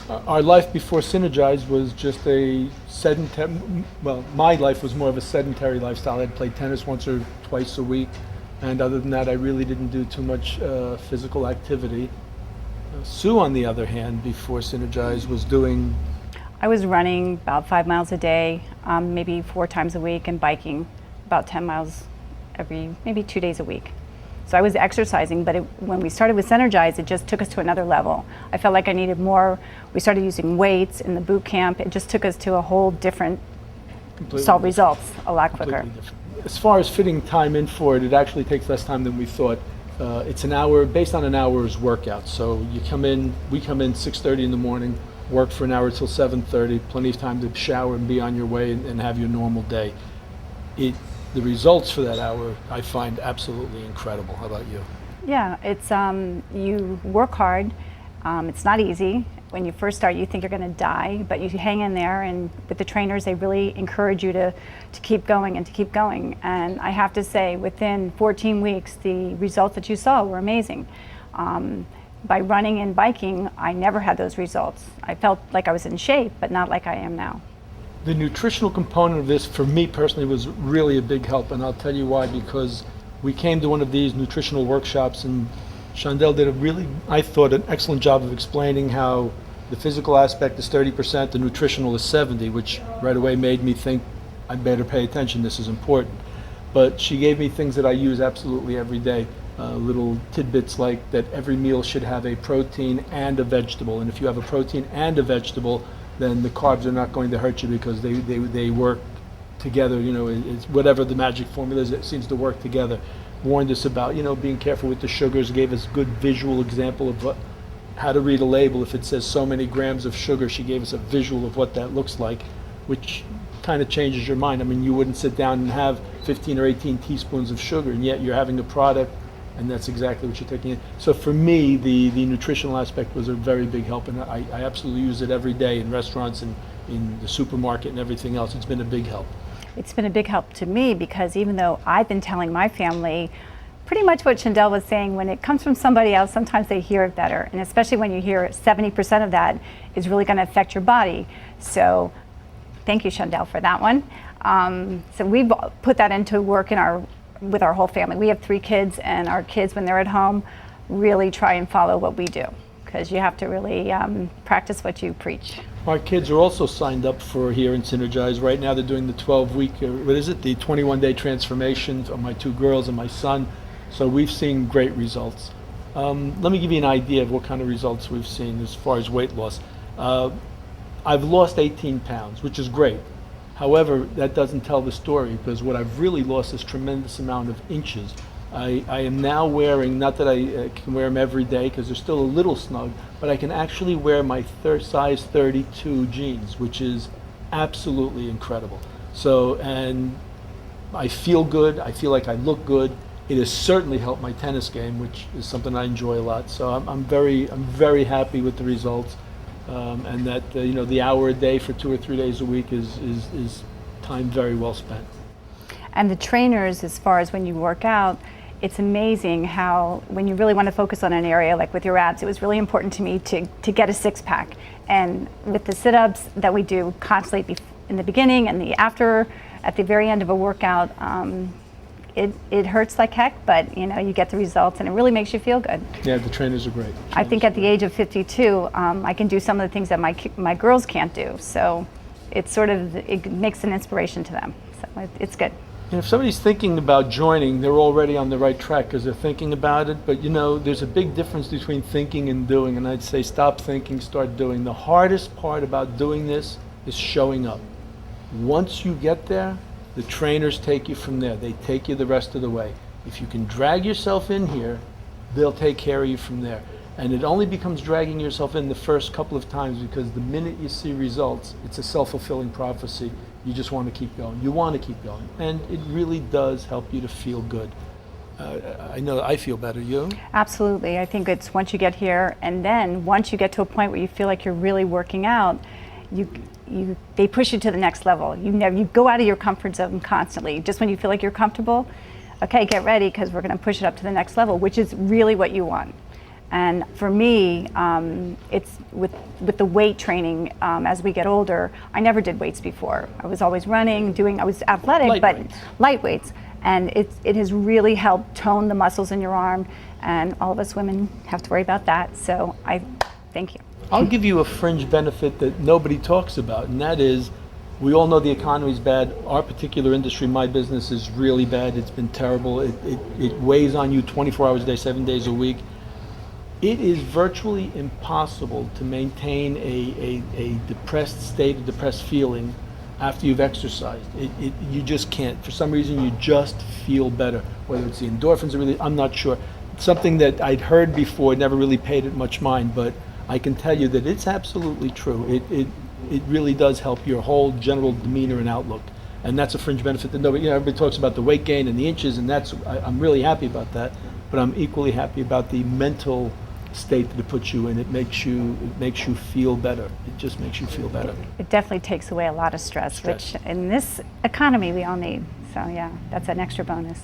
Our life before Synergize was just a sedentary, well, my life was more of a sedentary lifestyle. I'd play tennis once or twice a week, and other than that, I really didn't do too much physical activity. Sue, on the other hand, before Synergize, was doing. I was running about 5 miles a day, maybe 4 times a week, and biking about 10 miles maybe 2 days a week. So I was exercising, but when we started with Synergize, it just took us to another level. I felt like I needed more. We started using weights in the boot camp. It just took us to a whole different, saw results a lot quicker. As far as fitting time in for it, it actually takes less time than we thought. It's an hour, based on an hour's workout. So we come in 6:30 in the morning, work for an hour till 7:30, plenty of time to shower and be on your way and have your normal day. The results for that hour I find absolutely incredible. How about you? Yeah, it's you work hard. It's not easy. When you first start, you think you're going to die, but you hang in there, and with the trainers, they really encourage you to keep going and to keep going. And I have to say, within 14 weeks, the results that you saw were amazing. By running and biking, I never had those results. I felt like I was in shape, but not like I am now. The nutritional component of this, for me personally, was really a big help, and I'll tell you why. Because we came to one of these nutritional workshops, and Chandel did I thought, an excellent job of explaining how the physical aspect is 30%, the nutritional is 70%, which right away made me think I better pay attention, this is important. But she gave me things that I use absolutely every day, little tidbits like that every meal should have a protein and a vegetable, and if you have a protein and a vegetable, then the carbs are not going to hurt you because they work together. It's whatever the magic formula is, it seems to work together. Warned us about being careful with the sugars, gave us good visual example of how to read a label. If it says so many grams of sugar, she gave us a visual of what that looks like, which kind of changes your mind. I mean, you wouldn't sit down and have 15 or 18 teaspoons of sugar, and yet you're having a product, and that's exactly what you're taking in. So for me, the nutritional aspect was a very big help, and I absolutely use it every day in restaurants and in the supermarket and everything else. It's been a big help. It's been a big help to me because even though I've been telling my family pretty much what Chandel was saying, when it comes from somebody else, sometimes they hear it better. And especially when you hear 70% of that is really going to affect your body. So thank you, Chandel, for that one. So we've put that into work with our whole family. We have 3 kids, and our kids, when they're at home, really try and follow what we do, because you have to really practice what you preach. Our kids are also signed up for here in Synergize. Right now they're doing the 12-week, the 21-day transformation of my 2 girls and my son. So we've seen great results. Let me give you an idea of what kind of results we've seen as far as weight loss. I've lost 18 pounds, which is great. However, that doesn't tell the story, because what I've really lost is tremendous amount of inches. I am now wearing, not that I can wear them every day because they're still a little snug, but I can actually wear my size 32 jeans, which is absolutely incredible. So, and I feel good, I feel like I look good. It has certainly helped my tennis game, which is something I enjoy a lot. So I'm very happy with the results, and that the hour a day for 2 or 3 days a week is time very well spent. And the trainers, as far as when you work out, it's amazing how when you really want to focus on an area, like with your abs, it was really important to me to get a 6-pack. And with the sit-ups that we do constantly in the beginning and at the very end of a workout, it hurts like heck, but you get the results, and it really makes you feel good. Yeah, the trainers are great. I think at the age of 52, I can do some of the things that my girls can't do. So it makes an inspiration to them. So it's good. And if somebody's thinking about joining, they're already on the right track because they're thinking about it. But there's a big difference between thinking and doing. And I'd say stop thinking, start doing. The hardest part about doing this is showing up. Once you get there, the trainers take you from there. They take you the rest of the way. If you can drag yourself in here, they'll take care of you from there. And it only becomes dragging yourself in the first couple of times, because the minute you see results, it's a self-fulfilling prophecy. You just want to keep going. You want to keep going. And it really does help you to feel good. I know I feel better. You? Absolutely. I think it's once you get here, and then once you get to a point where you feel like you're really working out, they push you to the next level. You go out of your comfort zone constantly. Just when you feel like you're comfortable, okay, get ready, because we're going to push it up to the next level, which is really what you want. And for me, it's with the weight training. As we get older, I never did weights before. I was always running, I was athletic, Light but weights. light weights. And it has really helped tone the muscles in your arm. And all of us women have to worry about that. So I thank you. I'll give you a fringe benefit that nobody talks about, and that is, we all know the economy's bad. Our particular industry, my business, is really bad. It's been terrible. It weighs on you 24 hours a day, 7 days a week. It is virtually impossible to maintain a depressed state, a depressed feeling after you've exercised. You just can't. For some reason, you just feel better. Whether it's the endorphins or really, I'm not sure. It's something that I'd heard before, never really paid it much mind, but I can tell you that it's absolutely true. It really does help your whole general demeanor and outlook. And that's a fringe benefit that nobody, everybody talks about the weight gain and the inches, and I'm really happy about that, but I'm equally happy about the mental state that it puts you in. It makes you feel better. It just makes you feel better. It definitely takes away a lot of stress, which in this economy we all need. So yeah, that's an extra bonus.